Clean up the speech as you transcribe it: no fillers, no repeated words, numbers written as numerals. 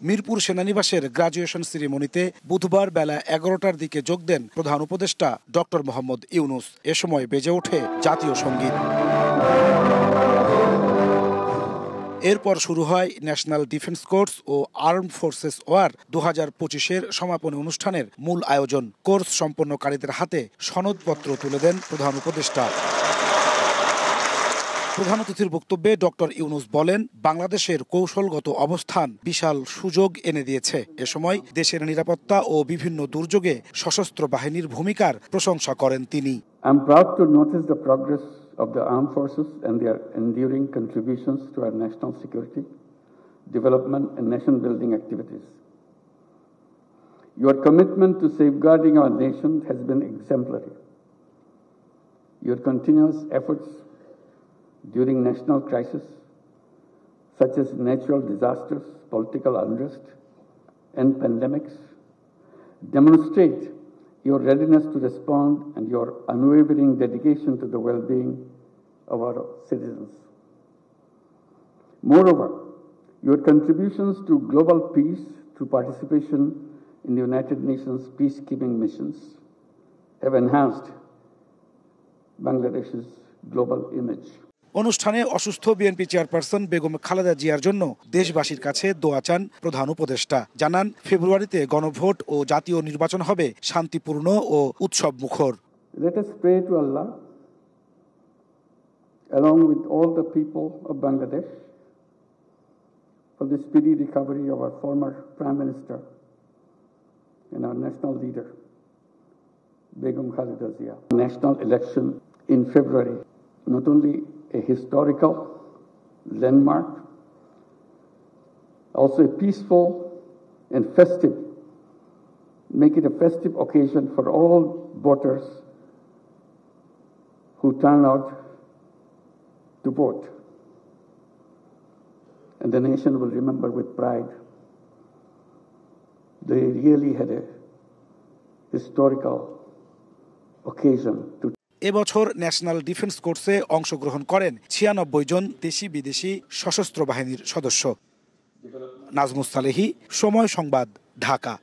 Mirpur সেনানিবাসের graduation সেরিমনিতে বুধবার বেলা ১১টার দিকে যোগ দেন প্রধান উপদেষ্টা ডক্টর মোহাম্মদ ইউনূস। এ সময় বেজে ওঠে জাতীয় সঙ্গীত। এরপর শুরু হয় ন্যাশনাল ডিফেন্স কোর্স ও আর্মড ফোর্সেস ওয়ার ২০২৫-এর সমাপনী অনুষ্ঠানের মূল আয়োজন। কোর্স সম্পন্নকারীদের হাতে সনদপত্র তুলে দেন প্রধান উপদেষ্টা। প্রধান অতিথির বক্তব্যে ডক্টর ইউনূস বলেন, বাংলাদেশের কৌশলগত অবস্থান বিশাল সুযোগ এনে দিয়েছে। এ সময় দেশের নিরাপত্তা ও বিভিন্ন দুর্যোগে সশস্ত্র বাহিনীর ভূমিকার প্রশংসা করেন তিনি। I'm proud to notice the progress of the armed forces and their enduring contributions to our national security, development and nation-building activities. Your commitment to safeguarding our nation has been exemplary. Your continuous efforts during national crises, such as natural disasters, political unrest, and pandemics, demonstrate your readiness to respond and your unwavering dedication to the well-being of our citizens. Moreover, your contributions to global peace through participation in the United Nations peacekeeping missions have enhanced Bangladesh's global image. অনুষ্ঠানে অসুস্থ BNP chairperson Begum Khaleda জিয়ার জন্য দেশবাসীর কাছে দোয়া চান প্রধান উপদেষ্টা। জানান, ফেব্রুয়ারিতে গণভোট ও জাতীয় নির্বাচন হবে শান্তিপূর্ণ ও উৎসব মুখর। Let us pray to Allah, along with all the people of Bangladesh, for the speedy recovery of our former Prime Minister and our national leader, Begum Khaleda Zia. National election in February, not only a historical landmark, also a peaceful and festive, make it a festive occasion for all voters who turn out to vote. And the nation will remember with pride they really had a historical occasion to. এবছর national defence কোর্সে অংশগ্রহণ করেন ৯৬ জন দেশি বিদেশি সশস্ত্র বাহিনীর সদস্য। নাজমুস সালেহী, সময় সংবাদ, ঢাকা।